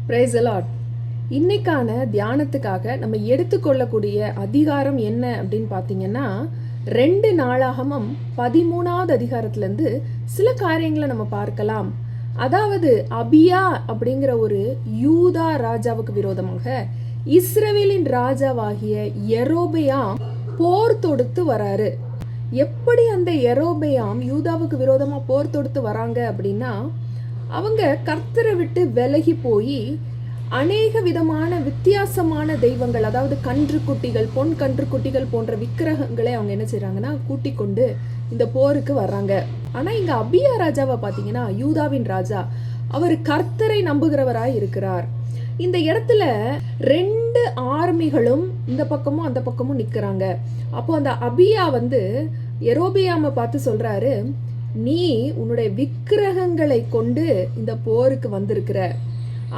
Praise the Lord. இன்னைக்கான தியானத்துக்காக நம்ம எடுத்துக்கொள்ளக்கூடிய அதிகாரம் என்ன அப்படின்னு பார்த்தீங்கன்னா, 2 நாளாகமம் 13வது அதிகாரத்திலேருந்து சில காரியங்களை நம்ம பார்க்கலாம். அதாவது அபியா அப்படிங்கிற ஒரு யூதா ராஜாவுக்கு விரோதமாக இஸ்ரவேலின் ராஜாவாகிய யெரொபெயாம் போர் தொடுத்து வராரு. எப்படி அந்த யெரொபெயாம் யூதாவுக்கு விரோதமாக போர் தொடுத்து வராங்க அப்படின்னா, அவங்க கர்த்தரை விட்டு விலகி போய் அநேக விதமான வித்தியாசமான தெய்வங்கள், அதாவது கன்றுக்குட்டிகள், பொன் கன்றுக்குட்டிகள் போன்ற விக்கிரகங்களை அவங்க என்ன செய்றாங்கன்னா கூட்டி கொண்டு இந்த போருக்கு வர்றாங்க. ஆனா இங்க அபியா ராஜாவை பார்த்தீங்கன்னா, யூதாவின் ராஜா, அவர் கர்த்தரை நம்புகிறவராய் இருக்கிறார். இந்த இடத்துல 2 ஆர்மிகளும் இந்த பக்கமும் அந்த பக்கமும் நிற்கிறாங்க. அப்போ அந்த அபியா யெரொபெயாமை பார்த்து சொல்றாரு, நீ உன்னுடைய விக்கிரகங்களை கொண்டு இந்த போருக்கு வந்திருக்கிற,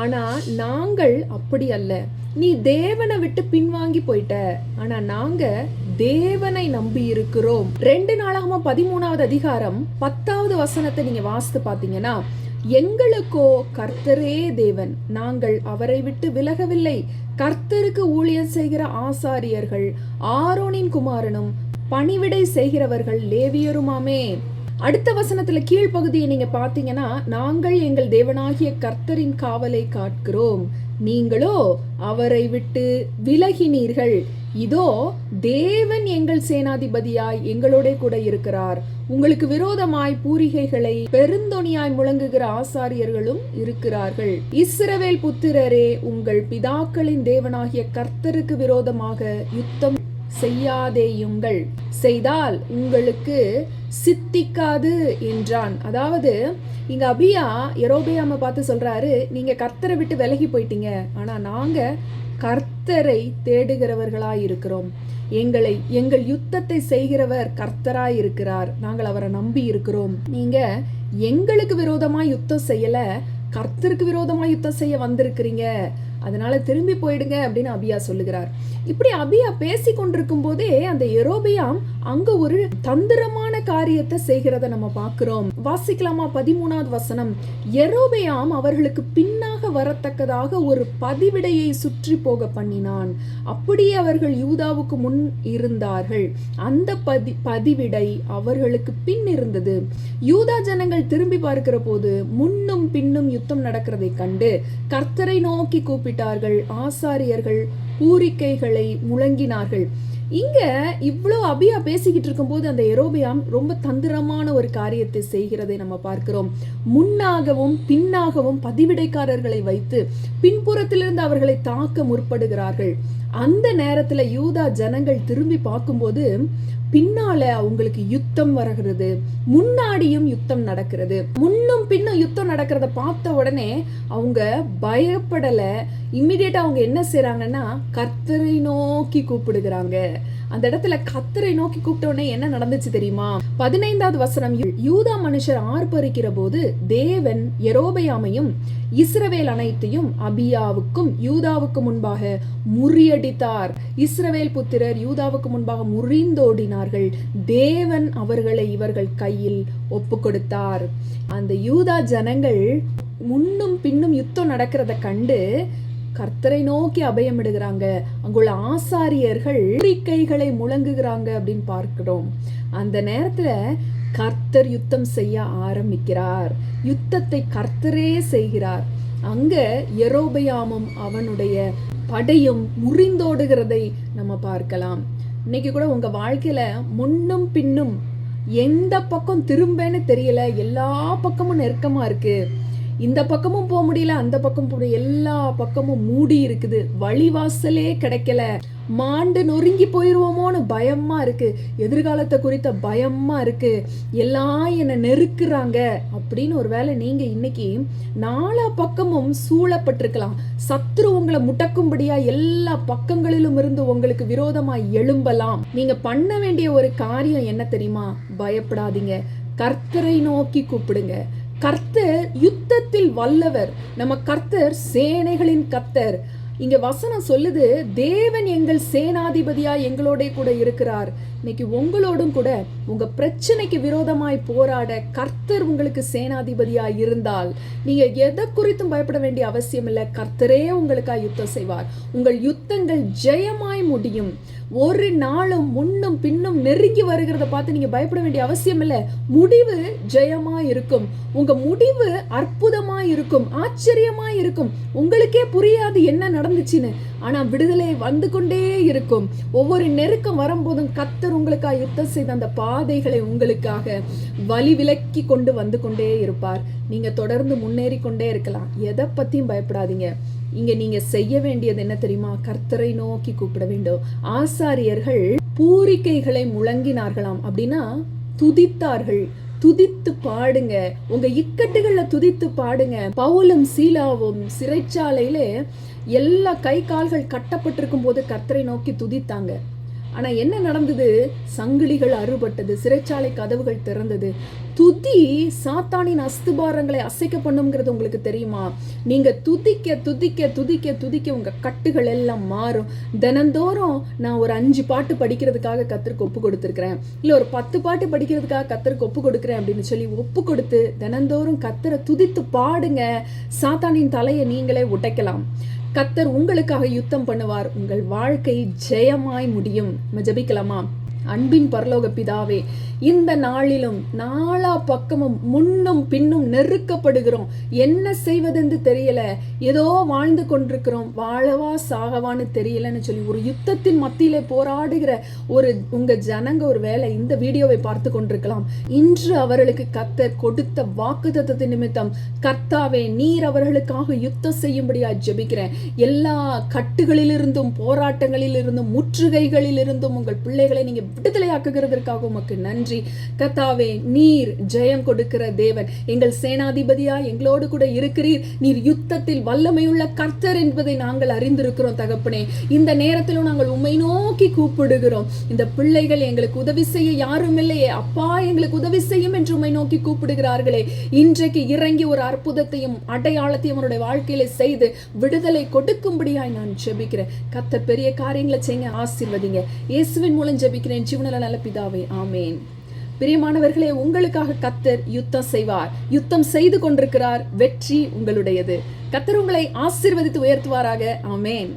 ஆனா நாங்கள் அப்படி அல்ல. நீ தேவனை விட்டு பின்வாங்கி போயிட்ட, ஆனா நாங்க தேவனை நம்பி இருக்கிறோம். 2 நாளாகமம் 13வது அதிகாரம் 10வது வசனத்தை நீங்க வாசித்து பார்த்தீங்கன்னா, எங்களுக்கோ கர்த்தரே தேவன், நாங்கள் அவரை விட்டு விலகவில்லை. கர்த்தருக்கு ஊழியம் செய்கிற ஆசாரியர்கள் ஆரோனின் குமாரனும் பணிவிடை செய்கிறவர்கள் லேவியருமாமே. அடுத்த வசனத்துல கீழ்ப்பகுதியை நீங்க பார்த்தீங்கன்னா, நாங்கள் எங்கள் தேவனாகிய கர்த்தரின் காவலை காக்கிறோம், நீங்களோ அவரை விட்டு விலகினீர்கள். இதோ தேவன் எங்கள் சேனாதிபதியாய் எங்களோட கூட இருக்கிறார். உங்களுக்கு விரோதமாய் பூரிகைகளை பெருந்தொனியாய் முழங்குகிற ஆசாரியர்களும் இருக்கிறார்கள். இஸ்ரவேல் புத்திரரே, உங்கள் பிதாக்களின் தேவனாகிய கர்த்தருக்கு விரோதமாக யுத்தம் செய்யாதேயுங்கள், செய்தால் உங்களுக்கு சித்திக்காது என்றான். அதாவது இங்க அபியா யெரொபெயாமை பார்த்து சொல்றாரு, நீங்க கர்த்தரை விட்டு விலகி போயிட்டீங்க, ஆனா நாங்க கர்த்தரை தேடுகிறவர்களாய் இருக்கிறோம். எங்கள் யுத்தத்தை செய்கிறவர் கர்த்தராய் இருக்கிறார், நாங்கள் அவரை நம்பி இருக்கிறோம். நீங்க எங்களுக்கு விரோதமா யுத்தம் செய்யல, கர்த்தருக்கு விரோதமா யுத்தம் செய்ய வந்திருக்கிறீங்க, அதனால திரும்பி போயிடுங்க அப்படின்னு அபியா சொல்லுகிறார். இப்படி அபியா பேசி கொண்டிருக்கும் போதே அந்த யெரொபெயாம் அங்க ஒரு தந்திரமான காரியத்தை செய்கிறத நம்ம பார்க்கிறோம். வாசிக்கலாமா? 13வது வசனம். யெரொபெயாம் அவர்களுக்கு பின்னாக வரத்தக்கதாக ஒரு பதிவிடையை சுற்றி போக பண்ணினான். அப்படியே அவர்கள் யூதாவுக்கு முன் இருந்தார்கள். அந்த பதிவிடை அவர்களுக்கு பின் இருந்தது. யூதா ஜனங்கள் திரும்பி பார்க்கிற போது முன்னும் பின்னும் யுத்தம் நடக்கிறதை கண்டு கர்த்தரை நோக்கி கூப்பிட்டார்கள். ஆசாரியர்கள் பூரிக்கைகளை முழங்கினார்கள். இங்க இவ்வளோ அபியா பேசிக்கிட்டு இருக்கும்போது அந்த யெரொபெயாம் ரொம்ப தந்திரமான ஒரு காரியத்தை செய்கிறதை நம்ம பார்க்கிறோம். முன்னாகவும் பின்னாகவும் பதிவிடைக்காரர்களை வைத்து பின்புறத்திலிருந்து அவர்களை தாக்க முற்படுகிறார்கள். அந்த நேரத்துல யூதா ஜனங்கள் திரும்பி பார்க்கும்போது பின்னால அவங்களுக்கு யுத்தம் வருகிறது, முன்னாடியும் யுத்தம் நடக்கிறது. முன்னும் பின்னும் யுத்தம் நடக்கிறத பார்த்த உடனே அவங்க பயப்படல. இம்மிடியேட்டா அவங்க என்ன செய்றாங்கன்னா, கர்த்தரை நோக்கி கூப்பிடுகிறாங்க. அந்த இடத்துல கர்த்தரை நோக்கி கூப்பிட்ட உடனே என்ன நடந்துச்சு தெரியுமா? 15வது வசனம். யூதா மனுஷர் ஆர்ப்பரிக்கிற போது தேவன் யெரொபெயாமையும் இஸ்ரவேல் அனைத்தையும் அபியாவுக்கும் யூதாவுக்கு முன்பாக முறியடித்தார். இஸ்ரவேல் புத்திரர் யூதாவுக்கு முன்பாக முறிந்தோடினார்கள். தேவன் அவர்களை இவர்கள் கையில் ஒப்பு கொடுத்தார். அந்த யூதா ஜனங்கள் முன்னும் பின்னும் யுத்தம் நடக்கிறத கண்டு கர்த்தரை நோக்கி அபயமிடுகிறாங்க. அங்குள்ள ஆசாரியர்கள் பூரிக்கைகளை முழங்குகிறாங்க அப்படின்னு பார்க்கிறோம். அந்த நேரத்துல கர்த்தர் யுத்தம் செய்ய ஆரம்பிக்கிறார். யுத்தத்தை கர்த்தரே செய்கிறார். அங்க யெரொபெயாமும் அவனுடைய படையும் முறிந்தோடுகிறதை நம்ம பார்க்கலாம். இன்னைக்கு கூட உங்க வாழ்க்கையில முன்னும் பின்னும் எந்த பக்கம் திரும்பன்னு தெரியல, எல்லா பக்கமும் நெருக்கமா இருக்கு. இந்த பக்கமும் போக முடியல, அந்த பக்கம் போக, எல்லா பக்கமும் மூடி இருக்குது, வழிவாசலே கிடைக்கல, மாண்டு நொறுங்கி போயிருவோமோன்னு பயமா இருக்கு, எதிர்காலத்தை குறித்த பயமா இருக்கு, எல்லாம் என்னை நெருக்குறாங்க அப்படின்னு ஒருவேளை நீங்க இன்னைக்கு 4 பக்கமும் சூழப்பட்டிருக்கலாம். சத்ரு உங்களை முடக்கும்படியா எல்லா பக்கங்களிலும் இருந்து உங்களுக்கு விரோதமா எழும்பலாம். நீங்க பண்ண வேண்டிய ஒரு காரியம் என்ன தெரியுமா? பயப்படாதீங்க, கர்த்தரை நோக்கி கூப்பிடுங்க. கர்த்தர் யுத்தத்தில் வல்லவர். நம்ம கர்த்தர் சேனைகளின் கர்த்தர். இங்க வசனம் சொல்லுது, தேவன் எங்கள் சேனாதிபதியா எங்களோட கூட இருக்கிறார். இன்னைக்கு உங்களோடும் கூட உங்க பிரச்சனைக்கு விரோதமாய் போராட கர்த்தர் உங்களுக்கு சேனாதிபதியா இருந்தால் நீங்க எதை குறித்தும் பயப்பட வேண்டிய அவசியம் இல்லை. கர்த்தரே உங்களுக்காக யுத்தம் செய்வார். உங்கள் யுத்தங்கள் ஜெயமாய் முடியும். ஒரு நாளும் முன்னும் பின்னும் நெருங்கி வருகிறத பார்த்து நீங்க பயப்பட வேண்டிய அவசியம் இல்லை. முடிவு ஜெயமா இருக்கும். உங்க முடிவு அற்புதமா இருக்கும், ஆச்சரியமா இருக்கும். உங்களுக்கே புரியாது என்ன நடந்துச்சுன்னு, ஆனா விடுதலை வந்து கொண்டே இருக்கும். ஒவ்வொரு நெருக்கம் வரும்போதும் கர்த்தர் உங்களுக்காக யுத்தம் செய்த அந்த பாதைகளை உங்களுக்காக வழி விலக்கி கொண்டு வந்து கொண்டே இருப்பார். நீங்க தொடர்ந்து முன்னேறி கொண்டே இருக்கலாம். எதை பத்தியும் பயப்படாதீங்க. இங்க நீங்க செய்ய வேண்டியது என்ன தெரியுமா? கர்த்தரை நோக்கி கூப்பிட வேண்டும். ஆசாரியர்கள் பூரிக்கைகளை முழங்கினார்களாம். அப்படின்னா துதித்தார்கள். துதித்து பாடுங்க, உங்க இக்கட்டுகள்ல துதித்து பாடுங்க. பவுலும் சீலாவும் சிறைச்சாலையில எல்லா கை கால்கள் கட்டப்பட்டிருக்கும் போது கர்த்தரை நோக்கி துதித்தாங்க. ஆனா என்ன நடந்தது? சங்கிலிகள் அறுபட்டது, சிறைச்சாலை கதவுகள் திறந்தது. துதி சாத்தானின் அஸ்திபாரங்களை அசைக்க பண்ணுங்கிறது உங்களுக்கு தெரியுமா? நீங்க துதிக்க துதிக்க துதிக்க துதிக்க உங்க கட்டுகள் எல்லாம் மாறும். தினந்தோறும் நான் ஒரு 5 பாட்டு படிக்கிறதுக்காக கர்த்தருக்கு ஒப்பு கொடுத்துருக்கிறேன், இல்ல ஒரு 10 பாட்டு படிக்கிறதுக்காக கர்த்தருக்கு ஒப்பு கொடுக்குறேன் அப்படின்னு சொல்லி ஒப்பு கொடுத்து தினந்தோறும் கர்த்தரை துதித்து பாடுங்க. சாத்தானின் தலையை நீங்களே உடைக்கலாம். கர்த்தர் உங்களுக்காக யுத்தம் பண்ணுவார். உங்கள் வாழ்க்கை ஜெயமாய் முடியும். நம்ம ஜெபிக்கலாமா? அன்பின் பரலோக பிதாவே, இந்த நாளிலும் நாலா பக்கமும் முன்னும் பின்னும் நெருக்கப்படுகிறோம். என்ன செய்வதென்று தெரியல, ஏதோ வாழ்ந்து கொண்டிருக்கிறோம், வாழவா சாகவான்னு தெரியலன்னு சொல்லி ஒரு யுத்தத்தின் மத்தியிலே போராடுகிற உங்க ஜனங்க ஒரு வேளை இந்த வீடியோவை பார்த்து கொண்டிருக்கலாம். இன்று அவர்களுக்கு கர்த்தர் கொடுத்த வாக்குத்தத்தத்தின் நிமித்தம் கர்த்தாவே நீர் அவர்களுக்காக யுத்தம் செய்யும்படியா ஜெபிக்கிறேன். எல்லா கட்டுகளிலிருந்தும் போராட்டங்களிலிருந்தும் முற்றுகைகளிலிருந்தும் உங்கள் பிள்ளைகளை நீங்க விடுதலையாக்குகிறதற்காக உமக்கு நன்றி. கர்த்தாவே, நீர் ஜெயம் கொடுக்கிற தேவன், எங்கள் சேனாதிபதியா எங்களோடு கூட இருக்கிறீர். நீர் யுத்தத்தில் வல்லமையுள்ள கர்த்தர் என்பதை நாங்கள் அறிந்திருக்கிறோம் தகப்பனே. இந்த நேரத்திலும் நாங்கள் உம்மை நோக்கி கூப்பிடுகிறோம். இந்த பிள்ளைகள் எங்களுக்கு உதவி செய்ய யாரும் இல்லையே, அப்பா எங்களுக்கு உதவி செய்யும் என்று உம்மை நோக்கி கூப்பிடுகிறார்களே. இன்றைக்கு இறங்கி ஒரு அற்புதத்தையும் அடையாளத்தையும் அவருடைய வாழ்க்கையில செய்து விடுதலை கொடுக்கும்படியாய் நான் ஜெபிக்கிறேன். கர்த்தர் பெரிய காரியங்களை செய்ய ஆசீர்வதிங்க. இயேசுவின் மூலம் ஜெபிக்கிறேன் ஜீவனுள்ள நல்ல பிதாவே, ஆமேன். பிரியமானவர்களே, உங்களுக்காக கர்த்தர் யுத்தம் செய்வார். யுத்தம் செய்து கொண்டிருக்கிறார். வெற்றி உங்களுடையது. கர்த்தர் உங்களை ஆசீர்வதித்து உயர்த்துவாராக. ஆமேன்.